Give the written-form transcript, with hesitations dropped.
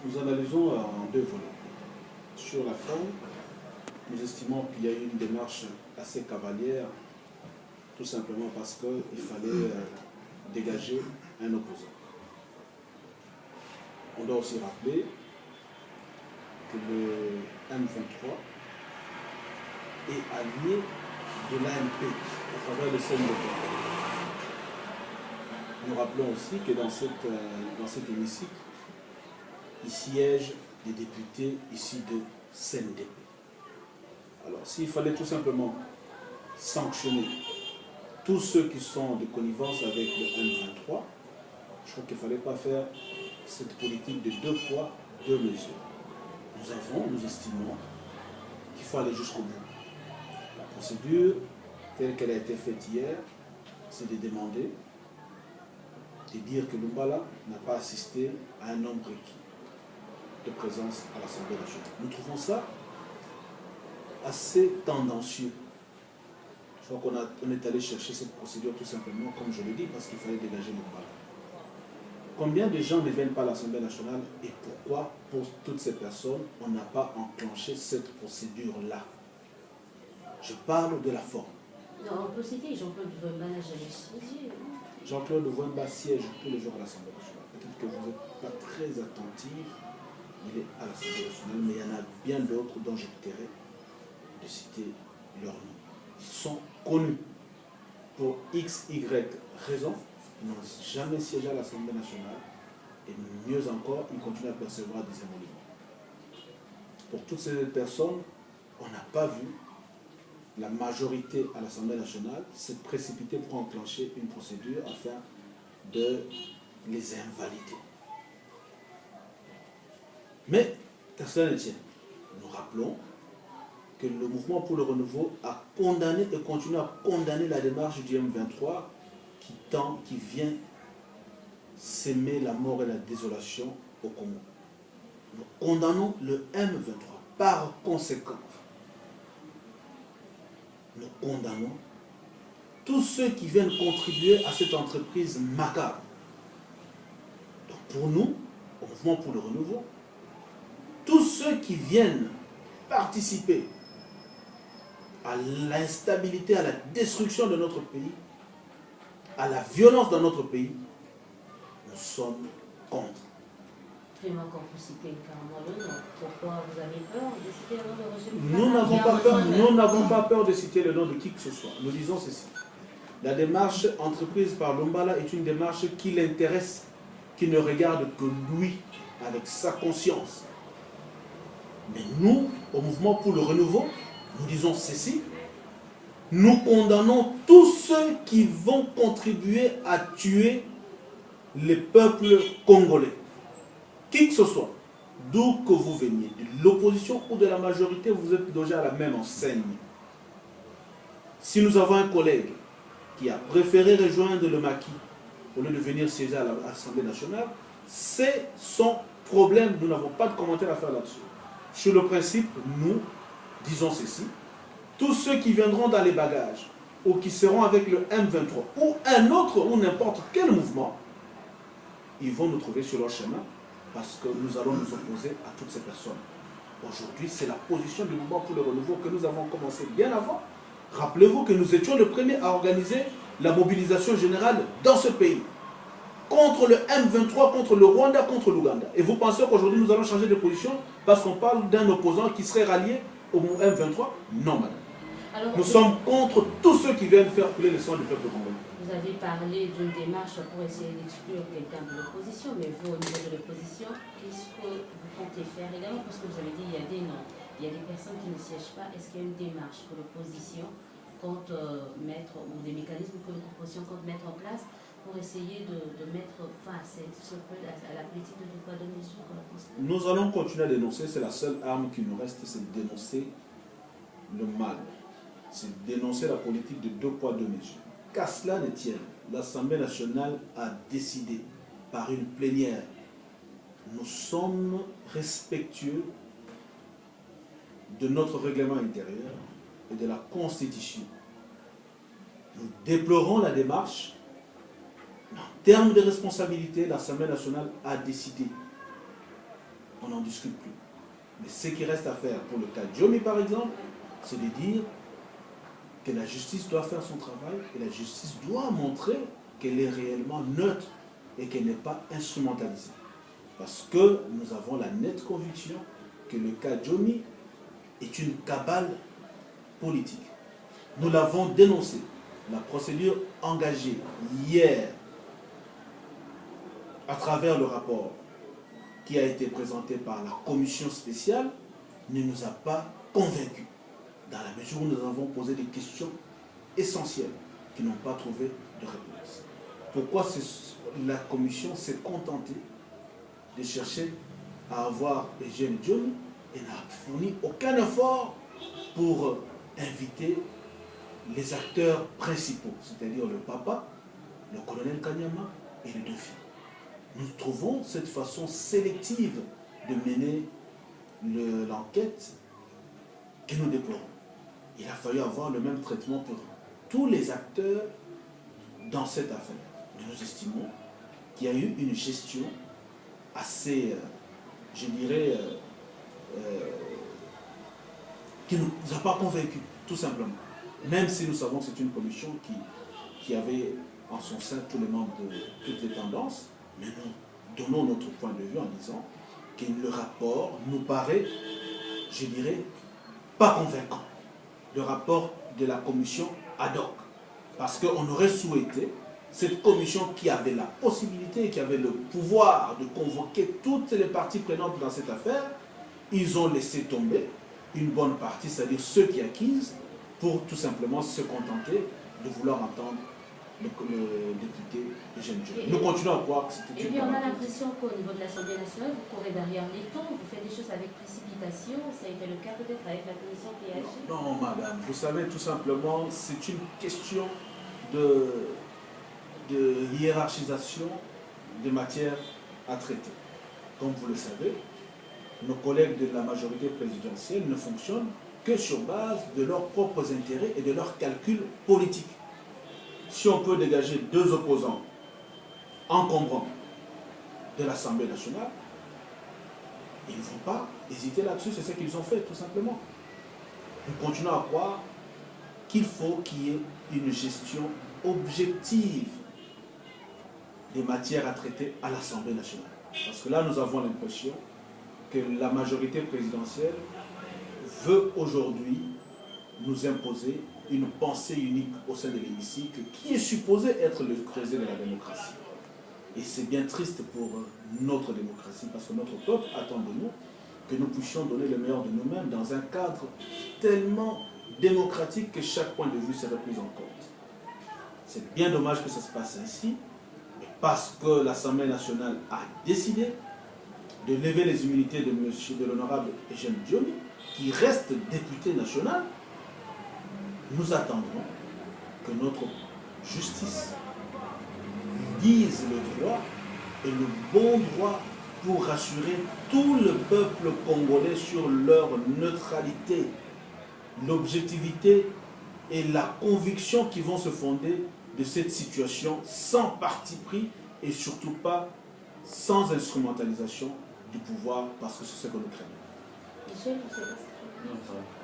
nous analysons en deux volets. Sur la forme, nous estimons qu'il y a eu une démarche assez cavalière, tout simplement parce qu'il fallait dégager un opposant. On doit aussi rappeler que le M23 est allié de l'AMP à travers le CNDP. Nous rappelons aussi que dans cet hémicycle, il siège des députés issus de CNDP. Alors, s'il fallait tout simplement sanctionner tous ceux qui sont de connivence avec le M23, je crois qu'il ne fallait pas faire cette politique de deux poids, deux mesures. Nous estimons qu'il faut aller jusqu'au bout. La procédure, telle qu'elle a été faite hier, c'est de demander, de dire que Lumbala n'a pas assisté à un nombre requis de présence à l'Assemblée nationale. Nous trouvons ça assez tendancieux. Je crois qu'on est allé chercher cette procédure tout simplement, comme je le dis, parce qu'il fallait dégager Lumbala. Combien de gens ne viennent pas à l'Assemblée nationale et pourquoi, pour toutes ces personnes, on n'a pas enclenché cette procédure-là? Je parle de la forme. Non, on peut citer Jean-Claude Wemba jamais siégé. Jean-Claude Wemba siège tous les jours à l'Assemblée nationale. Peut-être que vous n'êtes pas très attentif, il est à l'Assemblée nationale, mais il y en a bien d'autres dont je tairai de citer leurs noms. Ils sont connus pour X, Y raisons. Ils n'ont jamais siégé à l'Assemblée nationale et mieux encore, ils continuent à percevoir des émoluments. Pour toutes ces personnes, on n'a pas vu la majorité à l'Assemblée nationale s'est précipitée pour enclencher une procédure afin de les invalider. Mais, qu'à cela ne tienne, nous rappelons que le mouvement pour le renouveau a condamné et continue à condamner la démarche du M23 qui vient s'aimer la mort et la désolation au Congo. Nous condamnons le M23. Par conséquent, nous condamnons tous ceux qui viennent contribuer à cette entreprise macabre. Donc pour nous, au mouvement pour le renouveau, tous ceux qui viennent participer à l'instabilité, à la destruction de notre pays, à la violence dans notre pays, nous sommes contre. Vraiment, quand vous citez carrément le nom, pourquoi vous avez peur de citer le nom de Roger Nous n'avons pas peur de citer le nom de qui que ce soit. Nous disons ceci. La démarche entreprise par Lumbala est une démarche qui l'intéresse, qui ne regarde que lui, avec sa conscience. Mais nous, au mouvement pour le renouveau, nous disons ceci. Nous condamnons tous ceux qui vont contribuer à tuer les peuples congolais. Qui que ce soit, d'où que vous veniez, de l'opposition ou de la majorité, vous êtes logés à la même enseigne. Si nous avons un collègue qui a préféré rejoindre le maquis au lieu de venir siéger à l'Assemblée nationale, c'est son problème. Nous n'avons pas de commentaire à faire là-dessus. Sur le principe, nous disons ceci. Tous ceux qui viendront dans les bagages ou qui seront avec le M23 ou un autre ou n'importe quel mouvement, ils vont nous trouver sur leur chemin parce que nous allons nous opposer à toutes ces personnes. Aujourd'hui, c'est la position du mouvement pour le renouveau que nous avons commencé bien avant. Rappelez-vous que nous étions les premiers à organiser la mobilisation générale dans ce pays. Contre le M23, contre le Rwanda, contre l'Ouganda. Et vous pensez qu'aujourd'hui nous allons changer de position parce qu'on parle d'un opposant qui serait rallié au M23? Non, madame. Alors, nous sommes contre tous ceux qui viennent faire couler le sang du peuple congolais. Vous avez parlé d'une démarche pour essayer d'exclure quelqu'un de l'opposition, mais vous, au niveau de l'opposition, qu'est-ce que vous comptez faire également? Parce que vous avez dit qu'il y a des noms, il y a des personnes qui ne siègent pas. Est-ce qu'il y a une démarche que l'opposition compte mettre, ou des mécanismes que l'opposition compte mettre en place pour essayer de mettre fin à la politique de deux poids deux mesures? Nous allons continuer à dénoncer, c'est la seule arme qui nous reste, c'est de dénoncer le mal. C'est de dénoncer la politique de deux poids deux mesures. Qu'à cela ne tienne, l'Assemblée nationale a décidé par une plénière. Nous sommes respectueux de notre règlement intérieur et de la Constitution. Nous déplorons la démarche. En termes de responsabilité, l'Assemblée nationale a décidé on n'en discute plus. Mais ce qui reste à faire pour le cas Djomi, par exemple, c'est de dire que la justice doit faire son travail et la justice doit montrer qu'elle est réellement neutre et qu'elle n'est pas instrumentalisée. Parce que nous avons la nette conviction que le cas Djomi est une cabale politique. Nous l'avons dénoncé. La procédure engagée hier à travers le rapport qui a été présenté par la commission spéciale ne nous a pas convaincus, dans la mesure où nous avons posé des questions essentielles qui n'ont pas trouvé de réponse. Pourquoi la commission s'est contentée de chercher à avoir Eugène Djomi et n'a fourni aucun effort pour inviter les acteurs principaux, c'est-à-dire le papa, le colonel Kanyama et les deux filles. Nous trouvons cette façon sélective de mener l'enquête que nous déplorons. Il a fallu avoir le même traitement pour tous les acteurs dans cette affaire. Mais nous estimons qu'il y a eu une gestion assez, je dirais, qui ne nous a pas convaincus, tout simplement. Même si nous savons que c'est une commission qui avait en son sein tous les membres de toutes les tendances, mais nous donnons notre point de vue en disant que le rapport nous paraît, je dirais, pas convaincant. Le rapport de la commission ad hoc. Parce qu'on aurait souhaité cette commission qui avait la possibilité, qui avait le pouvoir de convoquer toutes les parties prenantes dans cette affaire, ils ont laissé tomber une bonne partie, c'est-à-dire ceux qui acquisent, pour tout simplement se contenter de vouloir entendre le député Eugène Djomi. Nous continuons à croire que c'était une... Et puis on a l'impression qu'au niveau de l'Assemblée nationale, vous courez derrière les temps, vous faites des choses avec précipitation, ça a été le cas peut-être avec la commission PH. Non, madame, vous savez, tout simplement, c'est une question de hiérarchisation des matières à traiter. Comme vous le savez, nos collègues de la majorité présidentielle ne fonctionnent que sur base de leurs propres intérêts et de leurs calculs politiques. Si on peut dégager deux opposants encombrants de l'Assemblée nationale, ils ne vont pas hésiter là-dessus, c'est ce qu'ils ont fait, tout simplement. Nous continuons à croire qu'il faut qu'il y ait une gestion objective des matières à traiter à l'Assemblée nationale. Parce que là, nous avons l'impression que la majorité présidentielle veut aujourd'hui nous imposer une pensée unique au sein de l'hémicycle qui est supposée être le creuset de la démocratie. Et c'est bien triste pour notre démocratie parce que notre peuple attend de nous que nous puissions donner le meilleur de nous-mêmes dans un cadre tellement démocratique que chaque point de vue serait pris en compte. C'est bien dommage que ça se passe ainsi, parce que l'Assemblée nationale a décidé de lever les immunités de l'honorable Eugène Djomi, qui reste député national. Nous attendrons que notre justice dise le droit et le bon droit pour rassurer tout le peuple congolais sur leur neutralité, l'objectivité et la conviction qui vont se fonder de cette situation sans parti pris et surtout pas sans instrumentalisation du pouvoir, parce que c'est ce que nous craignons. Michel, vous savez pas ce que...